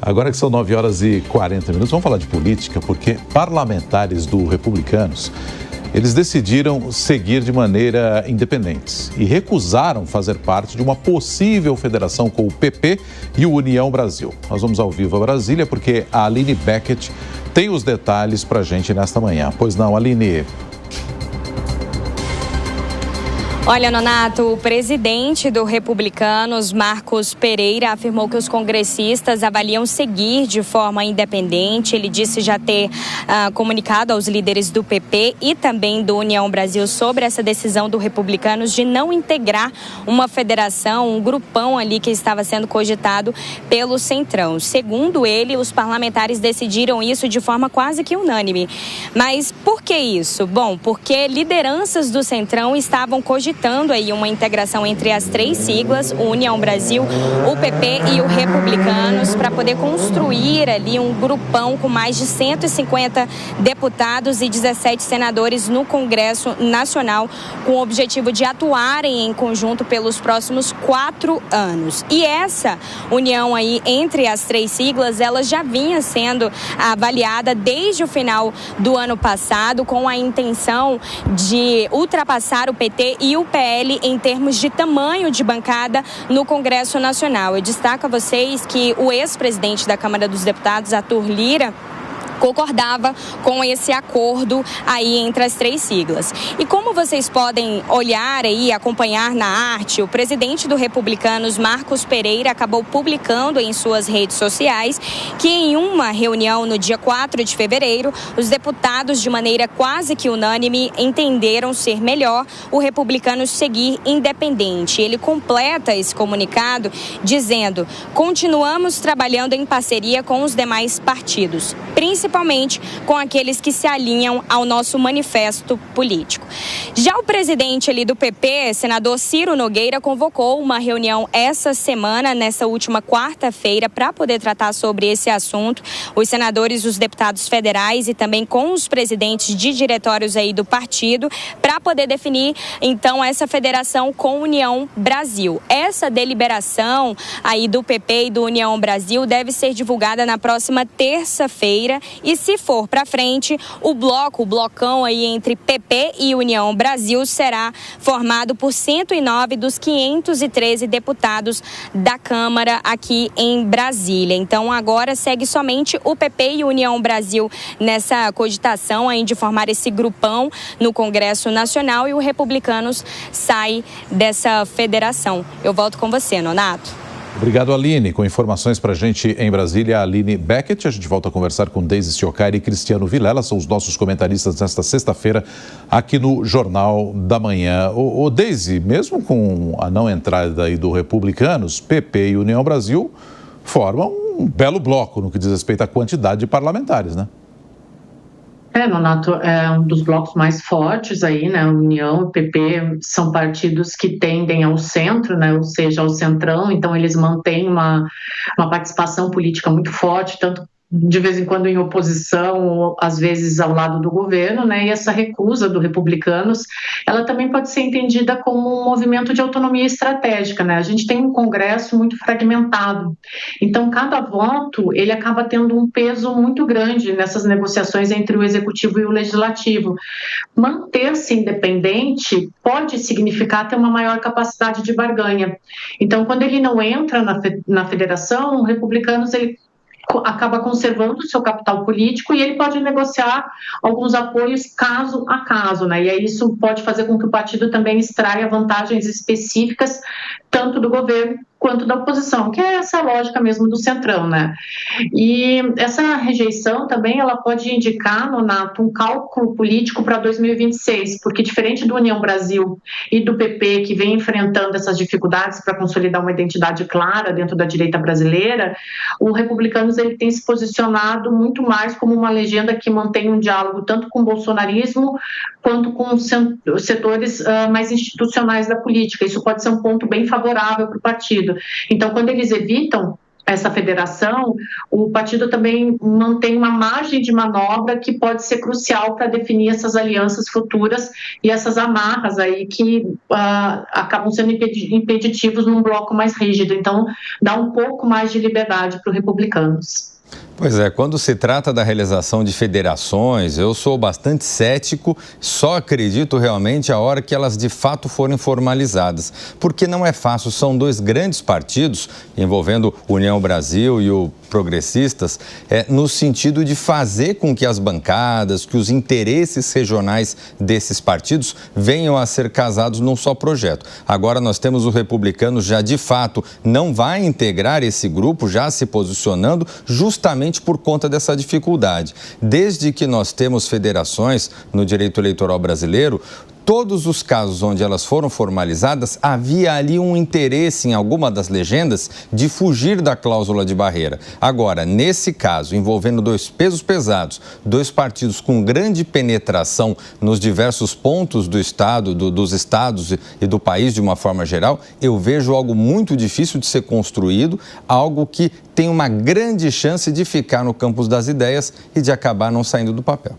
Agora que são 9h40, vamos falar de política, porque parlamentares do Republicanos, eles decidiram seguir de maneira independente e recusaram fazer parte de uma possível federação com o PP e o União Brasil. Nós vamos ao vivo a Brasília porque a Aline Beckett tem os detalhes para a gente nesta manhã. Pois não, Aline? Olha, Nonato, o presidente do Republicanos, Marcos Pereira, afirmou que os congressistas avaliam seguir de forma independente. Ele disse já ter comunicado aos líderes do PP e também do União Brasil sobre essa decisão do Republicanos de não integrar uma federação, um grupão ali que estava sendo cogitado pelo Centrão. Segundo ele, os parlamentares decidiram isso de forma quase que unânime. Mas por que isso? Bom, porque lideranças do Centrão estavam cogitando aí uma integração entre as três siglas, o União Brasil, o PP e o Republicanos, para poder construir ali um grupão com mais de 150 deputados e 17 senadores no Congresso Nacional, com o objetivo de atuarem em conjunto pelos próximos 4 anos. E essa união aí entre as três siglas, ela já vinha sendo avaliada desde o final do ano passado, com a intenção de ultrapassar o PT e o PL em termos de tamanho de bancada no Congresso Nacional. Eu destaco a vocês que o ex-presidente da Câmara dos Deputados, Arthur Lira, concordava com esse acordo aí entre as três siglas. E como vocês podem olhar e acompanhar na arte, o presidente do Republicanos, Marcos Pereira, acabou publicando em suas redes sociais que em uma reunião no dia 4 de fevereiro, os deputados, de maneira quase que unânime, entenderam ser melhor o Republicanos seguir independente. Ele completa esse comunicado dizendo: continuamos trabalhando em parceria com os demais partidos, principalmente com aqueles que se alinham ao nosso manifesto político. Já o presidente ali do PP, senador Ciro Nogueira, convocou uma reunião essa semana, nessa última quarta-feira, para poder tratar sobre esse assunto. Os senadores, os deputados federais e também com os presidentes de diretórios aí do partido, para poder definir, então, essa federação com União Brasil. Essa deliberação aí do PP e do União Brasil deve ser divulgada na próxima terça-feira. E se for para frente, o blocão aí entre PP e União Brasil será formado por 109 dos 513 deputados da Câmara aqui em Brasília. Então agora segue somente o PP e União Brasil nessa cogitação aí de formar esse grupão no Congresso Nacional e o Republicanos sai dessa federação. Eu volto com você, Nonato. Obrigado, Aline. Com informações para a gente em Brasília, a Aline Beckett. A gente volta a conversar com Deise Cioccaire e Cristiano Vilela, são os nossos comentaristas nesta sexta-feira aqui no Jornal da Manhã. O Deise, mesmo com a não entrada aí do Republicanos, PP e União Brasil formam um belo bloco no que diz respeito à quantidade de parlamentares, né? Nonato, é um dos blocos mais fortes aí, né? União e PP são partidos que tendem ao centro, né? Ou seja, ao centrão, então eles mantêm uma participação política muito forte, tanto de vez em quando em oposição, ou às vezes ao lado do governo, né? E essa recusa do Republicanos, ela também pode ser entendida como um movimento de autonomia estratégica, né? A gente tem um Congresso muito fragmentado, então cada voto, ele acaba tendo um peso muito grande nessas negociações entre o Executivo e o Legislativo. Manter-se independente pode significar ter uma maior capacidade de barganha. Então, quando ele não entra na federação, o Republicanos, ele acaba conservando o seu capital político e ele pode negociar alguns apoios caso a caso, né? E aí isso pode fazer com que o partido também extraia vantagens específicas tanto do governo quanto da oposição, que é essa lógica mesmo do centrão, né? E essa rejeição também, ela pode indicar, Nonato, um cálculo político para 2026, porque diferente do União Brasil e do PP, que vem enfrentando essas dificuldades para consolidar uma identidade clara dentro da direita brasileira, o Republicanos, ele tem se posicionado muito mais como uma legenda que mantém um diálogo tanto com o bolsonarismo quanto com os setores mais institucionais da política. Isso pode ser um ponto bem favorável para o partido. Então, quando eles evitam essa federação, o partido também mantém uma margem de manobra que pode ser crucial para definir essas alianças futuras e essas amarras aí que acabam sendo impeditivos num bloco mais rígido. Então, dá um pouco mais de liberdade para os republicanos. Pois é, quando se trata da realização de federações, eu sou bastante cético, só acredito realmente a hora que elas de fato forem formalizadas. Porque não é fácil, são dois grandes partidos, envolvendo União Brasil e o Progressistas, no sentido de fazer com que as bancadas, que os interesses regionais desses partidos venham a ser casados num só projeto. Agora nós temos o Republicanos já de fato não vai integrar esse grupo, já se posicionando justamente por conta dessa dificuldade. Desde que nós temos federações no direito eleitoral brasileiro, todos os casos onde elas foram formalizadas, havia ali um interesse em alguma das legendas de fugir da cláusula de barreira. Agora, nesse caso, envolvendo dois pesos pesados, dois partidos com grande penetração nos diversos pontos do Estado, dos estados e do país de uma forma geral, eu vejo algo muito difícil de ser construído, algo que tem uma grande chance de ficar no campo das ideias e de acabar não saindo do papel.